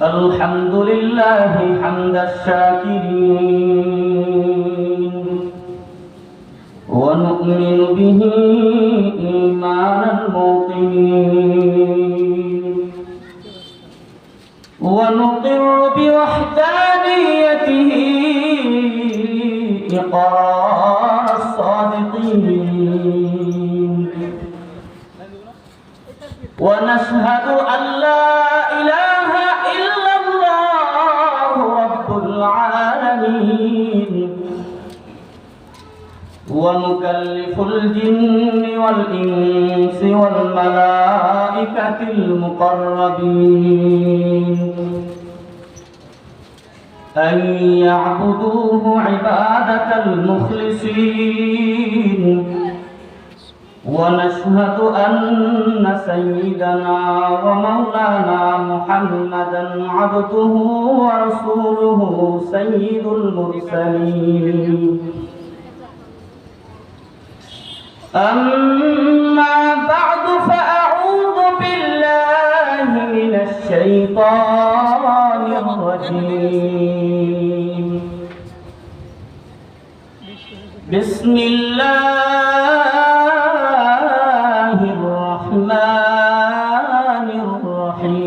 الحمد لله حمد الشاكرين ونؤمن به إيمان الموقنين ونقر بوحدانيته إقرار الصادقين ونشهد أن لا إله إلا الله رب العالمين ونكلف الجن والإنس والملائكة المقربين أن يعبدوه عبادة المخلصين ونشهد أن سيدنا ومولانا محمدا عبده ورسوله سيد المرسلين أما بعد فأعوذ بالله من الشيطان الرجيم بسم الله الرحمن الرحيم